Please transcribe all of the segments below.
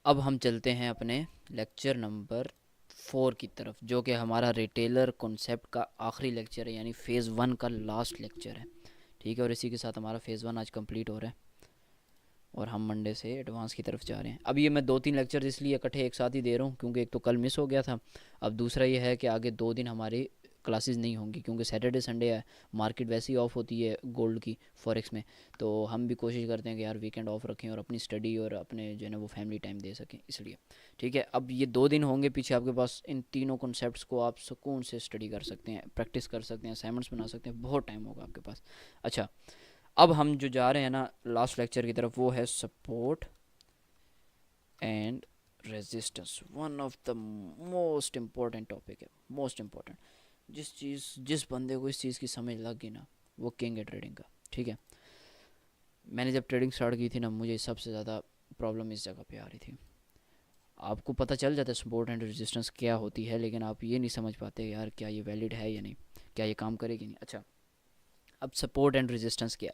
अब हम चलते हैं अपने लेक्चर नंबर 4 की तरफ, जो कि हमारा रिटेलर कॉन्सेप्ट का आखिरी लेक्चर है, यानी फ़ेज़ 1 का लास्ट लेक्चर है। ठीक है, और इसी के साथ हमारा फ़ेज़ 1 आज कंप्लीट हो रहा है और हम मंडे से एडवांस की तरफ जा रहे हैं। अब ये मैं 2-3 लेक्चर इसलिए इकट्ठे एक साथ ही दे रहा हूँ क्योंकि एक तो कल मिस हो गया था। अब दूसरा ये है कि आगे 2 दिन हमारी क्लासेस नहीं होंगी क्योंकि सैटरडे संडे है, मार्केट वैसे ही ऑफ होती है गोल्ड की, फॉरेक्स में। तो हम भी कोशिश करते हैं कि यार वीकेंड ऑफ रखें और अपनी स्टडी और अपने जो है ना वो फैमिली टाइम दे सकें, इसलिए। ठीक है, अब ये 2 दिन होंगे पीछे आपके पास, इन तीनों कॉन्सेप्ट्स को आप सुकून से स्टडी कर सकते हैं, प्रैक्टिस कर सकते हैं, असाइनमेंट्स बना सकते हैं, बहुत टाइम होगा आपके पास। अच्छा, अब हम जो जा रहे हैं ना लास्ट लेक्चर की तरफ, वो है support and resistance. One of the most important topic है, मोस्ट इम्पोर्टेंट। जिस बंदे को इस चीज़ की समझ लग गई ना, वो किंग है ट्रेडिंग का। ठीक है, मैंने जब ट्रेडिंग स्टार्ट की थी ना, मुझे सबसे ज़्यादा प्रॉब्लम इस जगह पे आ रही थी। आपको पता चल जाता है सपोर्ट एंड रेजिस्टेंस क्या होती है, लेकिन आप ये नहीं समझ पाते यार क्या ये वैलिड है या नहीं, क्या ये काम करेगी नहीं। अच्छा, अब सपोर्ट एंड रेजिस्टेंस क्या।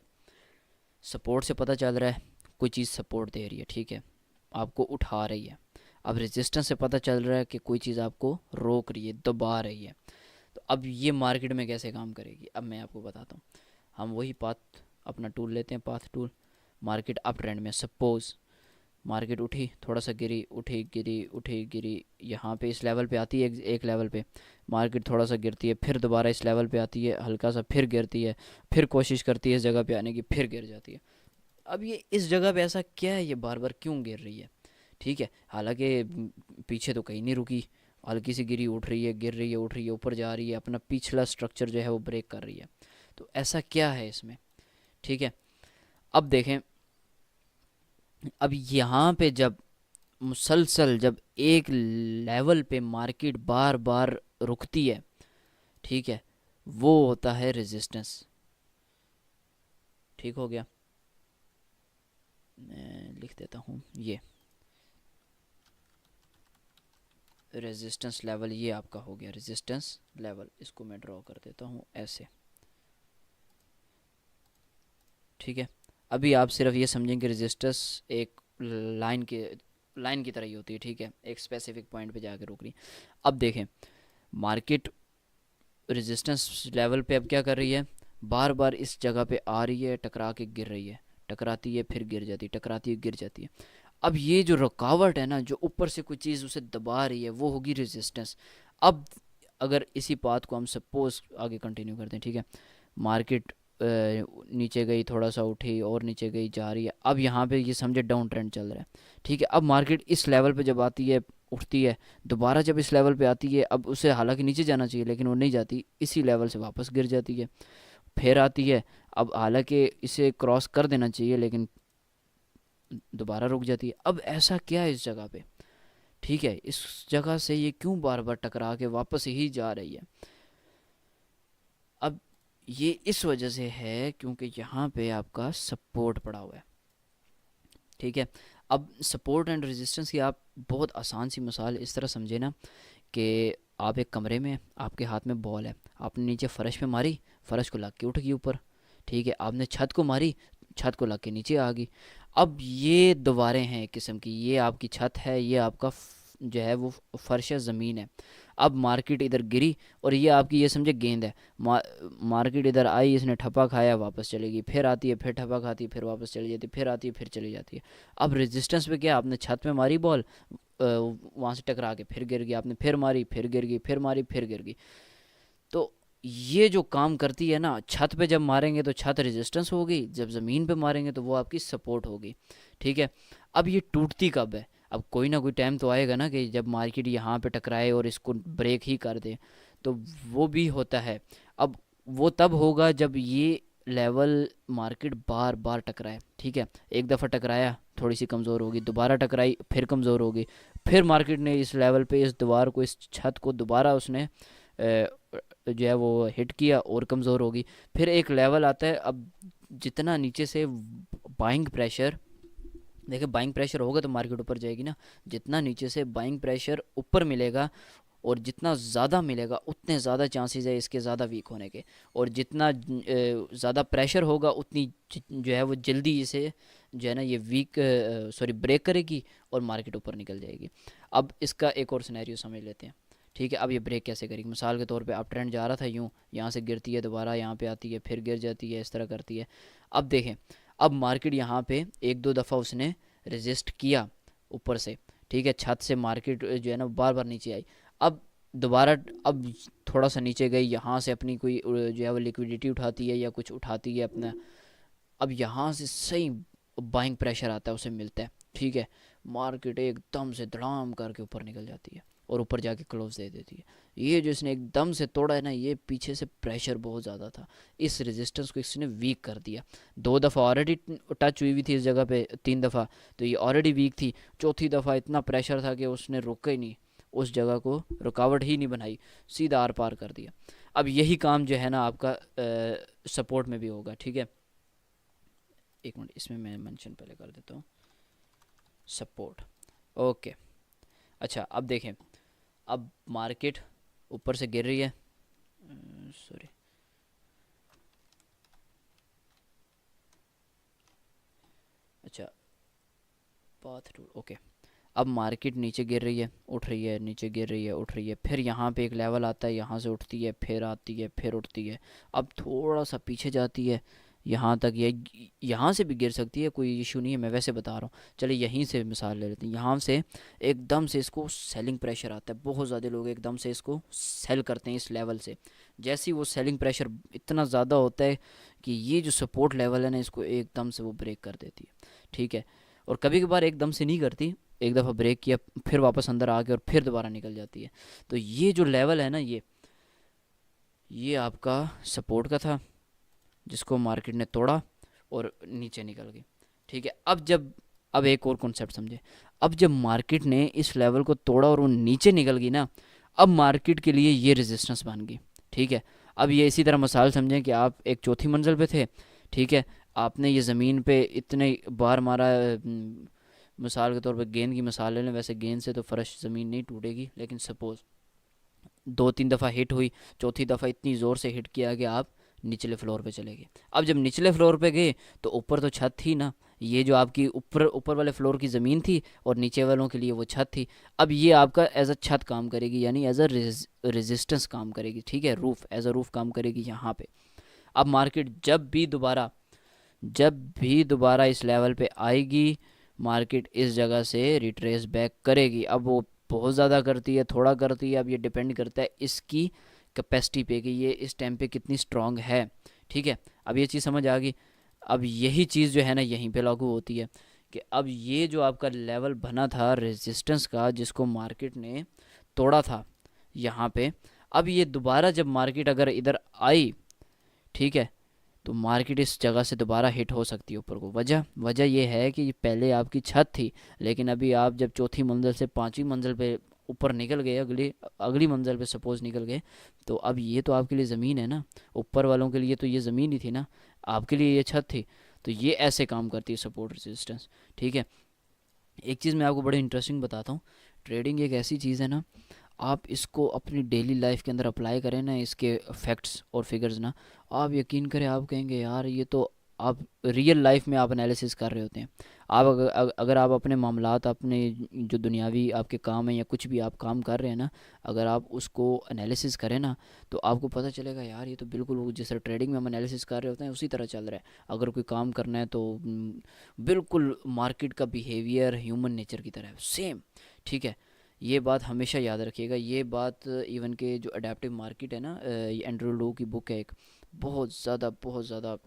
सपोर्ट से पता चल रहा है कोई चीज़ सपोर्ट दे रही है, ठीक है, आपको उठा रही है। अब रेजिस्टेंस से पता चल रहा है कि कोई चीज़ आपको रोक रही है, दबा रही है। तो अब ये मार्केट में कैसे काम करेगी, अब मैं आपको बताता हूँ। हम वही पाथ अपना टूल लेते हैं, path tool. Market up trend में, सपोज मार्केट उठी, थोड़ा सा गिरी, उठी गिरी, उठी गिरी, यहाँ पे इस लेवल पे आती है, एक लेवल पे मार्केट थोड़ा सा गिरती है, फिर दोबारा इस लेवल पे आती है, हल्का सा फिर गिरती है, फिर कोशिश करती है इस जगह पे आने की, फिर गिर जाती है। अब ये इस जगह पे ऐसा क्या है, ये बार बार क्यों गिर रही है। ठीक है, हालांकि पीछे तो कहीं नहीं रुकी, हल्की सी गिरी, उठ रही है, गिर रही है, उठ रही है, ऊपर जा रही है, अपना पिछला स्ट्रक्चर जो है वो ब्रेक कर रही है। तो ऐसा क्या है इसमें। ठीक है, अब देखें, अब यहाँ पे जब मुसलसल जब एक लेवल पे मार्केट बार बार रुकती है, ठीक है, वो होता है रेजिस्टेंस। ठीक हो गया, मैं लिख देता हूँ ये रेजिस्टेंस लेवल, ये आपका हो गया रेजिस्टेंस लेवल। इसको मैं ड्रॉ कर देता हूँ ऐसे। ठीक है, अभी आप सिर्फ ये समझें कि रेजिस्टेंस एक लाइन के लाइन की तरह ही होती है। ठीक है, एक स्पेसिफिक पॉइंट पे जाके रुक रही है। अब देखें, मार्केट रेजिस्टेंस लेवल पे अब क्या कर रही है, बार बार इस जगह पे आ रही है, टकरा के गिर रही है, टकराती है फिर गिर जाती है, टकराती है गिर जाती है। अब ये जो रुकावट है ना, जो ऊपर से कोई चीज़ उसे दबा रही है, वो होगी रेजिस्टेंस। अब अगर इसी बात को हम सपोज आगे कंटिन्यू करते हैं, ठीक है, मार्केट नीचे गई, थोड़ा सा उठी और नीचे गई, जा रही है। अब यहाँ पे ये समझे डाउन ट्रेंड चल रहा है। ठीक है, अब मार्केट इस लेवल पे जब आती है, उठती है, दोबारा जब इस लेवल पे आती है, अब उसे हालांकि नीचे जाना चाहिए लेकिन वो नहीं जाती, इसी लेवल से वापस गिर जाती है, फिर आती है। अब हालांकि इसे क्रॉस कर देना चाहिए लेकिन दोबारा रुक जाती है। अब ऐसा क्या है इस जगह पे। ठीक है, इस जगह से ये क्यों बार बार टकरा के वापस ही जा रही है। अब ये इस वजह से है क्योंकि यहाँ पे आपका सपोर्ट पड़ा हुआ है। ठीक है, अब सपोर्ट एंड रेजिस्टेंस की आप बहुत आसान सी मिसाल इस तरह समझे ना कि आप एक कमरे में, आपके हाथ में बॉल है, आपने नीचे फर्श पे मारी, फर्श को लग के उठ गई ऊपर। ठीक है, आपने छत को मारी, छत को लग के नीचे आ गई। अब ये दीवारें हैं एक किस्म की, ये आपकी छत है, ये आपका जो है वो फर्श है, ज़मीन है। अब मार्केट इधर गिरी और ये आपकी ये समझे गेंद है। मार्केट इधर आई, इसने ठप्पा खाया, वापस चलेगी, फिर आती है, फिर ठप्पा खाती है, फिर वापस चली जाती है, फिर आती है, फिर चली जाती है। अब रेजिस्टेंस पे क्या, आपने छत में मारी बॉल, वहाँ से टकरा के फिर गिर गई, आपने फिर मारी, फिर गिर गई, फिर मारी, फिर गिर गई। तो ये जो काम करती है ना, छत पे जब मारेंगे तो छत रेजिस्टेंस होगी, जब ज़मीन पे मारेंगे तो वो आपकी सपोर्ट होगी। ठीक है, अब ये टूटती कब है, अब कोई ना कोई टाइम तो आएगा ना कि जब मार्केट यहाँ पे टकराए और इसको ब्रेक ही कर दे, तो वो भी होता है। अब वो तब होगा जब ये लेवल मार्केट बार बार टकराए। ठीक है, एक दफ़ा टकराया, थोड़ी सी कमज़ोर होगी, दोबारा टकराई, फिर कमज़ोर होगी, फिर मार्केट ने इस लेवल पे इस दीवार को, इस छत को दोबारा उसने जो है वो हिट किया और कमज़ोर होगी। फिर एक लेवल आता है, अब जितना नीचे से बाइंग प्रेशर, देखिए बाइंग प्रेशर होगा तो मार्केट ऊपर जाएगी ना, जितना नीचे से बाइंग प्रेशर ऊपर मिलेगा और जितना ज़्यादा मिलेगा उतने ज़्यादा चांसेस है इसके ज़्यादा वीक होने के, और जितना ज़्यादा प्रेशर होगा उतनी जो है वो जल्दी इसे जो है ना ये वीक ब्रेक करेगी और मार्केट ऊपर निकल जाएगी। अब इसका एक और सिनेरियो समझ लेते हैं। ठीक है, अब ये ब्रेक कैसे करेगी? मिसाल के तौर पे अप ट्रेंड जा रहा था यूँ, यहाँ से गिरती है, दोबारा यहाँ पे आती है, फिर गिर जाती है, इस तरह करती है। अब देखें, अब मार्केट यहाँ पे एक दो दफ़ा उसने रेजिस्ट किया ऊपर से, ठीक है, छत से मार्केट जो है ना बार बार नीचे आई। अब दोबारा, अब थोड़ा सा नीचे गई, यहाँ से अपनी कोई जो है वो लिक्विडिटी उठाती है या कुछ उठाती है अपना। अब यहाँ से सही बाइंग प्रेशर आता है, उसे मिलता है, ठीक है, मार्केट एकदम से धड़ाम करके ऊपर निकल जाती है और ऊपर जाके क्लोज दे देती है। ये जो इसने एकदम से तोड़ा है ना, ये पीछे से प्रेशर बहुत ज़्यादा था, इस रेजिस्टेंस को इसने वीक कर दिया। दो दफ़ा ऑलरेडी टच हुई हुई थी इस जगह पे, तीन दफ़ा तो ये ऑलरेडी वीक थी, चौथी दफ़ा इतना प्रेशर था कि उसने रोका ही नहीं, उस जगह को रुकावट ही नहीं बनाई, सीधा आर पार कर दिया। अब यही काम जो है ना आपका सपोर्ट में भी होगा। ठीक है, एक मिनट, इसमें मैं मेंशन पहले कर देता हूँ, सपोर्ट। ओके, अच्छा अब देखें, अब मार्केट ऊपर से गिर रही है, सॉरी, अच्छा पाथ टूल, ओके। अब मार्केट नीचे गिर रही है, उठ रही है, नीचे गिर रही है, उठ रही है, फिर यहाँ पे एक लेवल आता है, यहाँ से उठती है, फिर आती है, फिर उठती है। अब थोड़ा सा पीछे जाती है यहाँ तक, ये यहाँ से भी गिर सकती है, कोई इशू नहीं है, मैं वैसे बता रहा हूँ। चलिए यहीं से मिसाल ले लेते हैं, यहाँ से एकदम से इसको सेलिंग प्रेशर आता है, बहुत ज़्यादा लोग एकदम से इसको सेल करते हैं इस लेवल से। जैसे ही वो सेलिंग प्रेशर इतना ज़्यादा होता है कि ये जो सपोर्ट लेवल है ना, इसको एकदम से वो ब्रेक कर देती है। ठीक है, और कभी कभार एकदम से नहीं करती, एक दफ़ा ब्रेक किया, फिर वापस अंदर आ गया और फिर दोबारा निकल जाती है। तो ये जो लेवल है ना, ये आपका सपोर्ट का था, जिसको मार्केट ने तोड़ा और नीचे निकल गई। ठीक है, अब एक और कॉन्सेप्ट समझे। अब जब मार्केट ने इस लेवल को तोड़ा और वो नीचे निकल गई ना, अब मार्केट के लिए ये रेजिस्टेंस बन गई। ठीक है, अब ये इसी तरह मिसाल समझें कि आप एक चौथी मंजिल पे थे, ठीक है, आपने ये ज़मीन पे इतने बार मारा, मिसाल के तौर पे गेंद की मिसाल ले लें, वैसे गेंद से तो फर्श ज़मीन नहीं टूटेगी, लेकिन सपोज़ दो तीन दफ़ा हिट हुई, चौथी दफ़ा इतनी ज़ोर से हिट किया कि आप निचले फ्लोर पे चले गए। अब जब निचले फ्लोर पे गए तो ऊपर तो छत थी ना, ये जो आपकी ऊपर ऊपर वाले फ्लोर की ज़मीन थी और नीचे वालों के लिए वो छत थी। अब ये आपका एज अ छत काम करेगी, यानी एज अ रेजिस्टेंस काम करेगी। ठीक है, रूफ, एज अ रूफ काम करेगी यहाँ पे। अब मार्केट जब भी दोबारा इस लेवल पे आएगी, मार्केट इस जगह से रिट्रेस बैक करेगी। अब वो बहुत ज़्यादा करती है, थोड़ा करती है, अब ये डिपेंड करता है इसकी कैपेसिटी पे कि ये इस टाइम पे कितनी स्ट्रांग है। ठीक है, अब ये चीज़ समझ आ गई। अब यही चीज़ जो है ना यहीं पे लागू होती है कि अब ये जो आपका लेवल बना था रेजिस्टेंस का, जिसको मार्केट ने तोड़ा था यहाँ पे, अब ये दोबारा जब मार्केट अगर इधर आई, ठीक है, तो मार्केट इस जगह से दोबारा हिट हो सकती है ऊपर को। वजह ये है कि ये पहले आपकी छत थी, लेकिन अभी आप जब चौथी मंजिल से पांचवी मंजिल पे ऊपर निकल गए, अगली अगली मंजिल पे सपोज निकल गए, तो अब ये तो आपके लिए ज़मीन है ना, ऊपर वालों के लिए तो ये ज़मीन ही थी ना, आपके लिए ये छत थी। तो ये ऐसे काम करती है सपोर्ट रेजिस्टेंस। ठीक है, एक चीज़ मैं आपको बड़ी इंटरेस्टिंग बताता हूँ, ट्रेडिंग एक ऐसी चीज़ है ना, आप इसको अपनी डेली लाइफ के अंदर अप्लाई करें ना, इसके फैक्ट्स और फिगर्स ना, आप यकीन करें, आप कहेंगे यार ये तो आप रियल लाइफ में आप एनालिसिस कर रहे होते हैं। आप अगर आप अपने मामलात, अपने जो दुनियावी आपके काम हैं या कुछ भी आप काम कर रहे हैं ना, अगर आप उसको एनालिसिस करें ना, तो आपको पता चलेगा यार ये तो बिल्कुल वो जिस तरह ट्रेडिंग में हम एनालिसिस कर रहे होते हैं उसी तरह चल रहा है। अगर कोई काम करना है तो बिल्कुल मार्केट का बिहेवियर ह्यूमन नेचर की तरह है, सेम। ठीक है, ये बात हमेशा याद रखिएगा। ये बात इवन के जो अडेप्टिव मार्केट है ना, ये एंड्रू लो की बुक है एक, बहुत ज़्यादा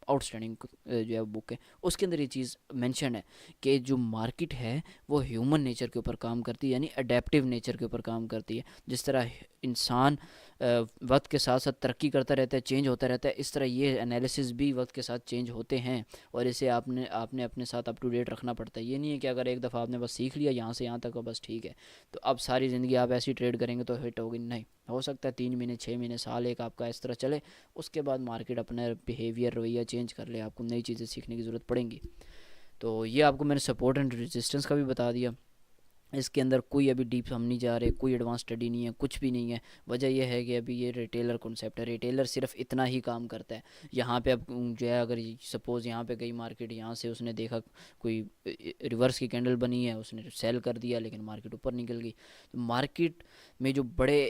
आउटस्टैंडिंग जो है बुक है, उसके अंदर ये चीज़ मेंशन है कि जो मार्केट है वो ह्यूमन नेचर के ऊपर काम करती है, यानी अडेप्टिव नेचर के ऊपर काम करती है। जिस तरह इंसान वक्त के साथ साथ तरक्की करता रहता है, चेंज होता रहता है, इस तरह ये एनालिसिस भी वक्त के साथ चेंज होते हैं, और इसे आपने आपने अपने साथ अप टू डेट रखना पड़ता है। ये नहीं है कि अगर एक दफ़ा आपने बस सीख लिया यहाँ से यहाँ तक और बस ठीक है, तो अब सारी ज़िंदगी आप ऐसी ट्रेड करेंगे तो हिट होगी, नहीं। हो सकता है 3 महीने, 6 महीने, साल एक आपका इस तरह चले, उसके बाद मार्केट अपना बिहेवियर, रवैया चेंज कर ले, आपको नई चीज़ें सीखने की ज़रूरत पड़ेंगी। तो ये आपको मैंने सपोर्ट एंड रेजिस्टेंस का भी बता दिया। इसके अंदर कोई अभी डीप हम नहीं जा रहे, कोई एडवांस स्टडी नहीं है, कुछ भी नहीं है। वजह यह है कि अभी ये रिटेलर कॉन्सेप्ट है। रिटेलर सिर्फ इतना ही काम करता है। यहाँ पे अब जो है, अगर सपोज़ यहाँ पे गई मार्केट, यहाँ से उसने देखा कोई रिवर्स की कैंडल बनी है, उसने सेल कर दिया, लेकिन मार्केट ऊपर निकल गई। तो मार्केट में जो बड़े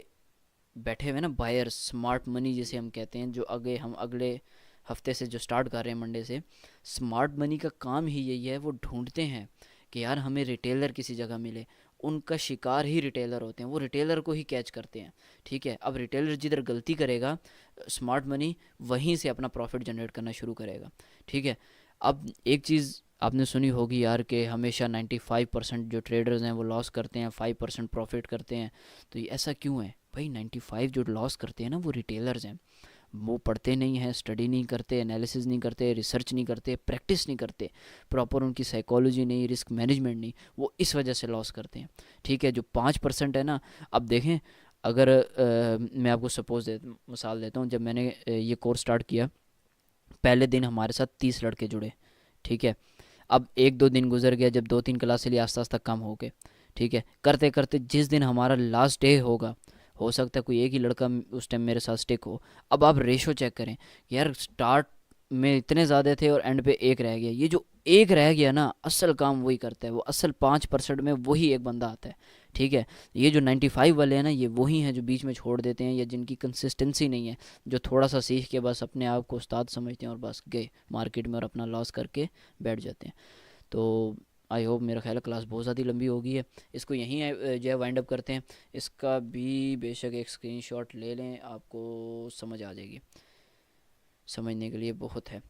बैठे हुए ना बायर, स्मार्ट मनी जिसे हम कहते हैं, जो आगे हम अगले हफ्ते से जो स्टार्ट कर रहे हैं, मंडे से, स्मार्ट मनी का काम ही यही है। वो ढूंढते हैं कि यार हमें रिटेलर किसी जगह मिले। उनका शिकार ही रिटेलर होते हैं, वो रिटेलर को ही कैच करते हैं। ठीक है, अब रिटेलर जिधर गलती करेगा, स्मार्ट मनी वहीं से अपना प्रॉफिट जनरेट करना शुरू करेगा। ठीक है, अब एक चीज़ आपने सुनी होगी यार, कि हमेशा 95% जो ट्रेडर्स हैं वो लॉस करते हैं, 5% प्रॉफिट करते हैं। तो ये ऐसा क्यों है भाई? 95 जो लॉस करते हैं ना, वो रिटेलर्स हैं। वो पढ़ते नहीं हैं, स्टडी नहीं करते, एनालिसिस नहीं करते, रिसर्च नहीं करते, प्रैक्टिस नहीं करते, प्रॉपर उनकी साइकोलॉजी नहीं, रिस्क मैनेजमेंट नहीं, वो इस वजह से लॉस करते हैं। ठीक है, जो 5% है ना, अब देखें, अगर मैं आपको सपोज मिसाल देता हूँ, जब मैंने ये कोर्स स्टार्ट किया, पहले दिन हमारे साथ 30 लड़के जुड़े। ठीक है, अब एक दो दिन गुजर गया, जब दो तीन क्लास लिए आस्ता आस्ता कम हो गए। ठीक है, करते करते जिस दिन हमारा लास्ट डे होगा, हो सकता है कोई एक ही लड़का उस टाइम मेरे साथ स्टिक हो। अब आप रेशो चेक करें यार, स्टार्ट में इतने ज़्यादा थे और एंड पे एक रह गया। ये जो एक रह गया ना, असल काम वही करता है, वो असल 5% में वही एक बंदा आता है। ठीक है, ये जो 95 वाले हैं ना, ये वही हैं जो बीच में छोड़ देते हैं, या जिनकी कंसिस्टेंसी नहीं है, जो थोड़ा सा सीख के बस अपने आप को उस्ताद समझते हैं और बस गए मार्केट में और अपना लॉस करके बैठ जाते हैं। तो आई होप, मेरा ख्याल है क्लास बहुत ज़्यादा लंबी हो गई है, इसको यहीं जो है वाइंड अप करते हैं। इसका भी बेशक एक स्क्रीनशॉट ले लें, आपको समझ आ जाएगी, समझने के लिए बहुत है।